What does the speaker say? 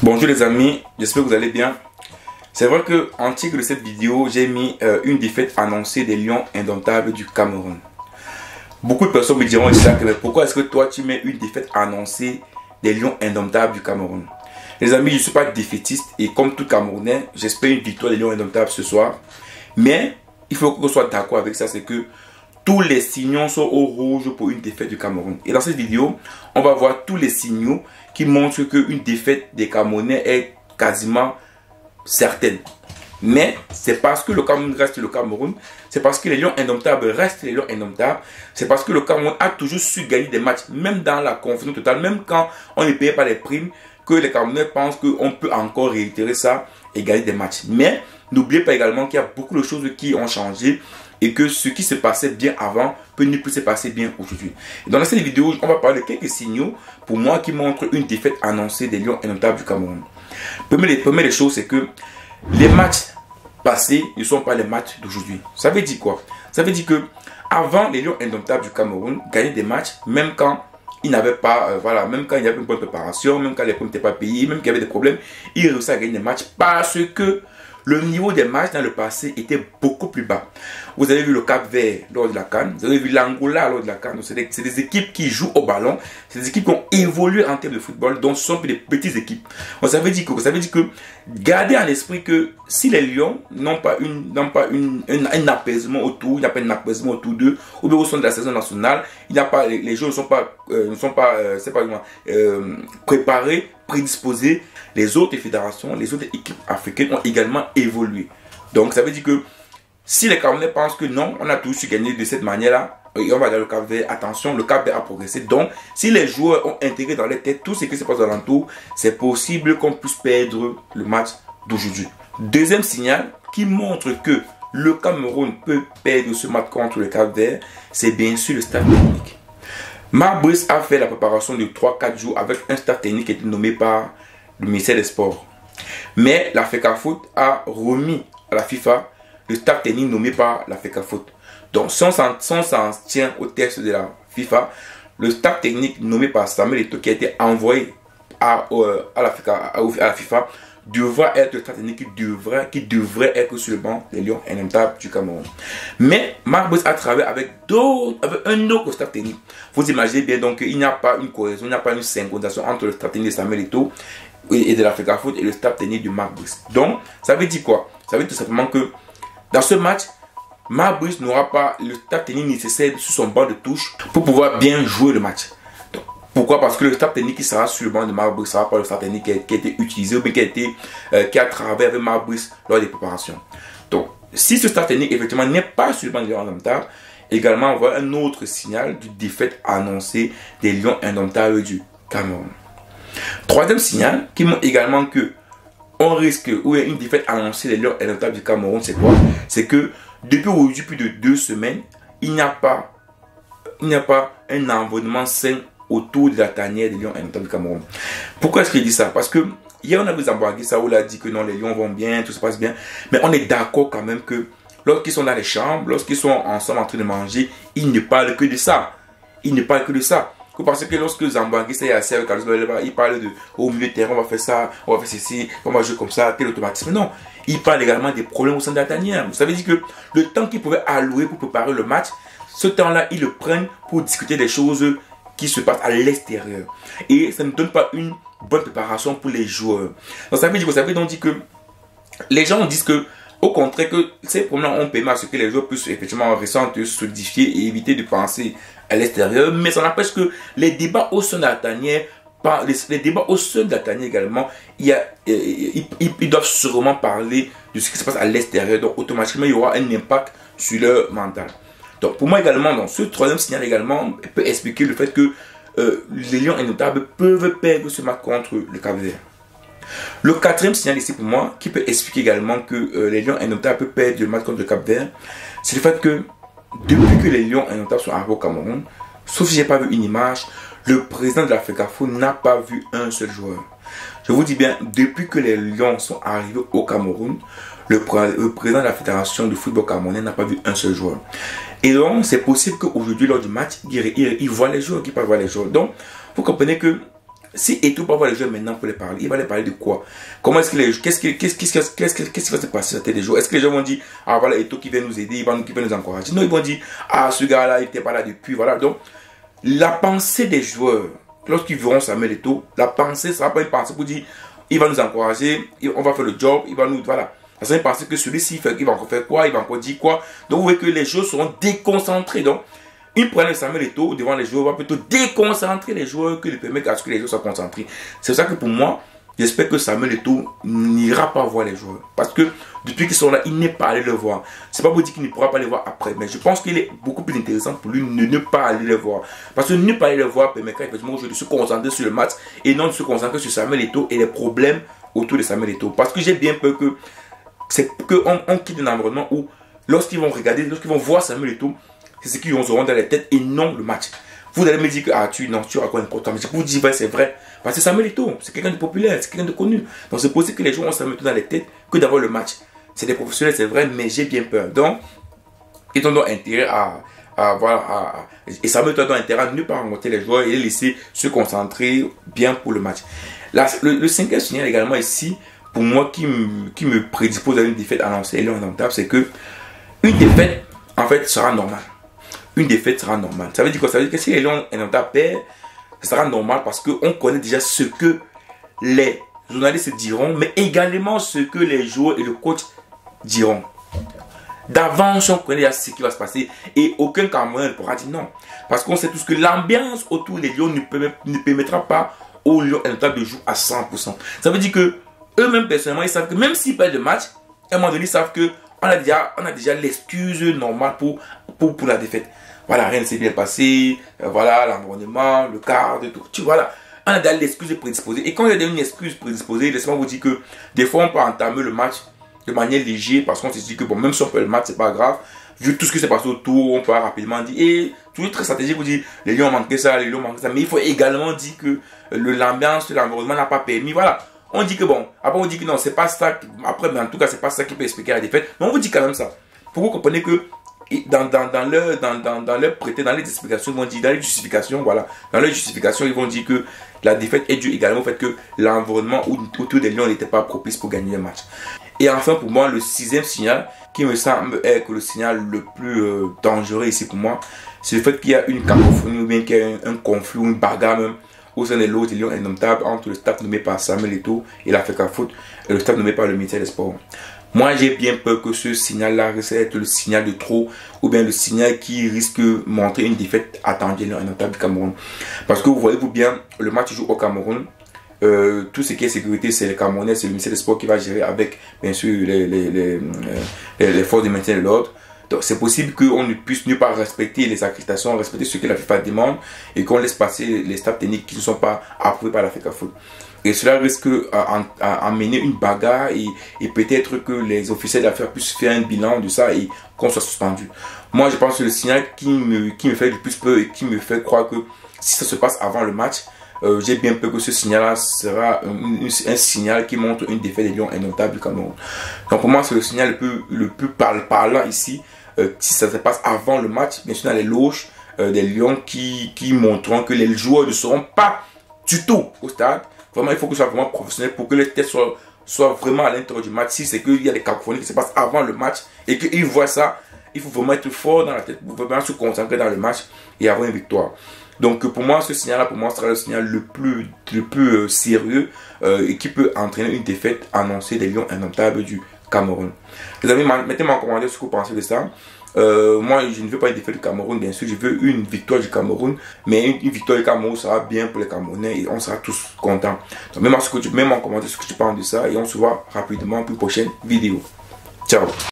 Bonjour les amis, j'espère que vous allez bien. C'est vrai que en titre de cette vidéo, j'ai mis une défaite annoncée des Lions indomptables du Cameroun. Beaucoup de personnes me diront, Isaac, mais pourquoi est-ce que toi tu mets une défaite annoncée des Lions indomptables du Cameroun? Les amis, je ne suis pas défaitiste et comme tout Camerounais, j'espère une victoire des Lions indomptables ce soir. Mais il faut qu'on soit d'accord avec ça, c'est que tous les signaux sont au rouge pour une défaite du Cameroun. Et dans cette vidéo, on va voir tous les signaux qui montrent qu'une défaite des Camerounais est quasiment certaine. Mais c'est parce que le Cameroun reste le Cameroun, c'est parce que les Lions indomptables restent les Lions indomptables, c'est parce que le Cameroun a toujours su gagner des matchs, même dans la confusion totale, même quand on ne payait pas les primes, que les Camerounais pensent qu'on peut encore réitérer ça et gagner des matchs. Mais n'oubliez pas également qu'il y a beaucoup de choses qui ont changé et que ce qui se passait bien avant peut ne plus se passer bien aujourd'hui. Dans cette vidéo, on va parler de quelques signaux pour moi qui montrent une défaite annoncée des Lions indomptables du Cameroun. Première des choses, c'est que les matchs passés ne sont pas les matchs d'aujourd'hui. Ça veut dire quoi? Ça veut dire que avant, les Lions indomptables du Cameroun gagnaient des matchs même quand ils n'avaient pas, même quand il y avait une bonne préparation, même quand les primes n'étaient pas payées, même qu'il y avait des problèmes, ils réussissaient à gagner des matchs parce que le niveau des matchs dans le passé était beaucoup plus bas. Vous avez vu le Cap-Vert lors de la CAN, vous avez vu l'Angola lors de la CAN. C'est des équipes qui jouent au ballon, c'est des équipes qui ont évolué en termes de football, donc ce sont des petites équipes. Donc, ça veut dire que gardez en esprit que si les Lions n'ont pas un apaisement autour, il n'y a pas un apaisement autour d'eux, ou bien au sein de la saison nationale, il n'y a pas, les jeux ne sont pas préparés, prédisposés. Les autres fédérations, les autres équipes africaines ont également évolué. Donc ça veut dire que si les Camerounais pensent que non, on a tous su gagner de cette manière-là, et on va dans le Cap Vert, attention, le Cap Vert a progressé. Donc si les joueurs ont intégré dans leur tête tout ce qui se passe alentour, c'est possible qu'on puisse perdre le match d'aujourd'hui. Deuxième signal qui montre que le Cameroun peut perdre ce match contre le Cap Vert, c'est bien sûr le staff technique. Marc Brice a fait la préparation de 3-4 jours avec un staff technique qui a été nommé par le ministère des Sports. Mais la FECAFOOT a remis à la FIFA le staff technique nommé par la FECAFOOT. Donc, si on s'en tient au texte de la FIFA, le staff technique nommé par Samuel Eto'o qui a été envoyé à la FIFA devra être le staff technique qui devrait être sur le banc des Lions indomptables du Cameroun. Mais Marc Brice a travaillé avec un autre staff technique. Vous imaginez bien donc qu'il n'y a pas une cohésion, il n'y a pas une synchronisation entre le staff technique de Samuel Eto'o et de la FECAFOOT et le staff technique de Marc Brice. Donc, ça veut dire quoi? Ça veut dire tout simplement que dans ce match, Marc Brice n'aura pas le staff technique nécessaire sur son banc de touche pour pouvoir bien jouer le match. Donc, pourquoi? Parce que le staff technique qui sera sur le banc de Marc Brice ne sera pas le staff technique qui a été utilisé ou bien qui a travaillé avec Marc Brice lors des préparations. Donc, si ce staff technique effectivement n'est pas sur le banc des Lions indomptables, également on voit un autre signal de défaite annoncée des Lions indomptables du Cameroun. Troisième signal qui montre également que on risque ou une défaite annoncée des Lions indomptables du Cameroun, c'est quoi? C'est que depuis aujourd'hui plus de 2 semaines, il n'y a pas un environnement sain autour de la tanière des Lions indomptables du Cameroun. Pourquoi est-ce qu'il dit ça? Parce que hier on a vu Zamboangué Saoul a dit que non, les Lions vont bien, tout se passe bien, mais on est d'accord quand même que lorsqu'ils sont dans les chambres, lorsqu'ils sont ensemble en train de manger, ils ne parlent que de ça. Ils ne parlent que de ça. Parce que lorsque Zamboangué s'est assis avec Carlos Baleba, il parle de au milieu de terrain, on va faire ça, on va faire ceci, on va jouer comme ça, tel automatisme. Non, il parle également des problèmes au sein de la tanière. Ça veut dire que le temps qu'ils pouvaient allouer pour préparer le match, ce temps-là, ils le prennent pour discuter des choses qui se passent à l'extérieur. Et ça ne donne pas une bonne préparation pour les joueurs. Donc ça veut dire que les gens disent que au contraire que ces problèmes ont permis à ce que les joueurs puissent effectivement ressentir, se solidifier et éviter de penser à l'extérieur, mais ça n'empêche que les débats au sein de la tanière, les débats au sein de la tanière également, ils doivent sûrement parler de ce qui se passe à l'extérieur, donc automatiquement il y aura un impact sur leur mental. Donc pour moi également, donc, ce troisième signal également peut expliquer le fait que les Lions indomptables peuvent perdre ce match contre le Cap-Vert. Le quatrième signal ici pour moi, qui peut expliquer également que les Lions indomptables peuvent perdre le match contre le Cap-Vert, c'est le fait que depuis que les Lions indomptables sont arrivés au Cameroun, sauf si je n'ai pas vu une image, le président de la FECAFOOT n'a pas vu un seul joueur. Je vous dis bien, depuis que les Lions sont arrivés au Cameroun, le président de la Fédération de football camerounais n'a pas vu un seul joueur. Et donc, c'est possible qu'aujourd'hui, lors du match, il voit les joueurs, qu'il ne peut pas voir les joueurs. Donc, vous comprenez que si Eto'o peut voir les joueurs maintenant pour les parler, il va les parler de quoi? Comment est-ce que les qu'est-ce qui va se passer sur la tête des joueurs? Est-ce que les gens vont dire, ah voilà, Eto'o qui vient nous aider, qui va nous encourager? Non, ils vont dire, ah ce gars-là, il n'était pas là depuis, voilà. Donc, la pensée des joueurs, lorsqu'ils verront Samuel Eto'o, la pensée, ça ne sera pas une pensée pour dire, il va nous encourager, on va faire le job, il va nous, voilà. Ça sera une pensée que celui-ci, il va encore faire quoi, il va encore dire quoi. Donc, vous voyez que les joueurs seront déconcentrés. Donc, une problème de Samuel Eto'o devant les joueurs va plutôt déconcentrer les joueurs que de permettre à ce que les joueurs soient concentrés. C'est ça que pour moi, j'espère que Samuel Eto'o n'ira pas voir les joueurs. Parce que depuis qu'ils sont là, il n'est pas allé les voir. C'est pas pour dire qu'il ne pourra pas les voir après. Mais je pense qu'il est beaucoup plus intéressant pour lui de ne pas aller les voir. Parce que ne pas aller les voir permettra effectivement aux joueurs de se concentrer sur le match et non de se concentrer sur Samuel Eto'o et les problèmes autour de Samuel Eto'o. Parce que j'ai bien peur que c'est qu'on quitte un environnement où lorsqu'ils vont regarder, lorsqu'ils vont voir Samuel Eto'o, c'est ce qu'ils auront dans la tête et non le match. Vous allez me dire que tu racontes n'importe quoi. Mais je vous dis, c'est vrai. Parce que Samuel Eto'o, c'est quelqu'un de populaire, c'est quelqu'un de connu. Donc c'est possible que les gens ont Samuel Eto'o dans la tête que d'avoir le match. C'est des professionnels, c'est vrai, mais j'ai bien peur. Donc, ils ont donc intérêt et Samuel Eto'o a donc intérêt à ne pas rencontrer les joueurs et les laisser se concentrer bien pour le match. Là, le cinquième signal également ici, pour moi, qui me prédispose à une défaite annoncée et indomptable, c'est que une défaite, en fait, sera normale. Une défaite sera normale. Ça veut dire quoi? Ça veut dire que si les Lions indomptables perdent, ça sera normal parce qu'on connaît déjà ce que les journalistes diront, mais également ce que les joueurs et le coach diront. D'avance, on connaît déjà ce qui va se passer et aucun Camerounais ne pourra dire non. Parce qu'on sait tous que l'ambiance autour des Lions ne permettra pas aux Lions indomptables de jouer à 100%. Ça veut dire que eux-mêmes, personnellement, ils savent que même s'ils perdent le match, à un moment donné, ils savent que on a déjà l'excuse normale pour la défaite. Voilà, rien ne s'est bien passé, voilà, l'environnement, le cadre, tout. Voilà, on a déjà l'excuse prédisposée. Et quand il y a une excuse prédisposée, laissez-moi vous dire que des fois, on peut entamer le match de manière légère parce qu'on se dit que bon, même si on fait le match, c'est pas grave. Vu tout ce qui s'est passé autour, on peut rapidement dire, et toujours très stratégique, vous dire, les Lions ont manqué ça, les Lions ont manqué ça. Mais il faut également dire que l'ambiance, l'environnement n'a pas permis. Voilà. On dit que bon, après on dit que non, c'est pas ça, après, mais en tout cas, c'est pas ça qui peut expliquer la défaite. Mais on vous dit quand même ça. Pour que vous compreniez que dans leur prêter, dans les explications, ils vont dire, dans les justifications, voilà. Dans les justifications, ils vont dire que la défaite est due également au fait que l'environnement autour des Lions n'était pas propice pour gagner le match. Et enfin, pour moi, le sixième signal, qui me semble être le signal le plus dangereux ici pour moi, c'est le fait qu'il y a une cacophonie ou bien qu'il y a un conflit ou une bagarre même au sein de l'autre Lions indomptables entre le staff nommé par Samuel Eto'o et la FECAFOOT et le staff nommé par le ministère des Sports. Moi, j'ai bien peur que ce signal-là risque d'être le signal de trop ou bien le signal qui risque de montrer une défaite attendue des Lions indomptables du Cameroun. Parce que vous voyez-vous bien, le match joue au Cameroun. Tout ce qui est sécurité, c'est les Camerounais, c'est le ministère des Sports qui va gérer avec, bien sûr, les forces de maintien de l'ordre. Donc c'est possible qu'on ne puisse ne pas respecter les accréditations, respecter ce que la FIFA demande et qu'on laisse passer les staffs techniques qui ne sont pas approuvés par la FECAFOOT. Et cela risque d'amener une bagarre et peut-être que les officiels d'affaires puissent faire un bilan de ça et qu'on soit suspendu. Moi je pense que le signal qui me fait le plus peur et qui me fait croire que si ça se passe avant le match, j'ai bien peur que ce signal-là sera un signal qui montre une défaite des Lions indomptables du Cameroun. Donc pour moi c'est le signal le plus parlant ici. Si ça se passe avant le match, bien sûr dans les loges des Lions qui montreront que les joueurs ne seront pas du tout au stade. Vraiment, il faut que ce soit vraiment professionnel pour que les têtes soient vraiment à l'intérieur du match. Si c'est qu'il y a des cacophonies qui se passent avant le match et qu'ils voient ça, il faut vraiment être fort dans la tête pour vraiment se concentrer dans le match et avoir une victoire. Donc pour moi, ce signal-là, pour moi, sera le signal le plus sérieux et qui peut entraîner une défaite annoncée des Lions indomptables du Cameroun. Les amis, mettez-moi en commentaire ce que vous pensez de ça. Moi, je ne veux pas une défaite du Cameroun, bien sûr, je veux une victoire du Cameroun, mais une victoire du Cameroun sera bien pour les Camerounais et on sera tous contents. Donc, même en commentaire ce que tu penses de ça et on se voit rapidement pour une prochaine vidéo. Ciao.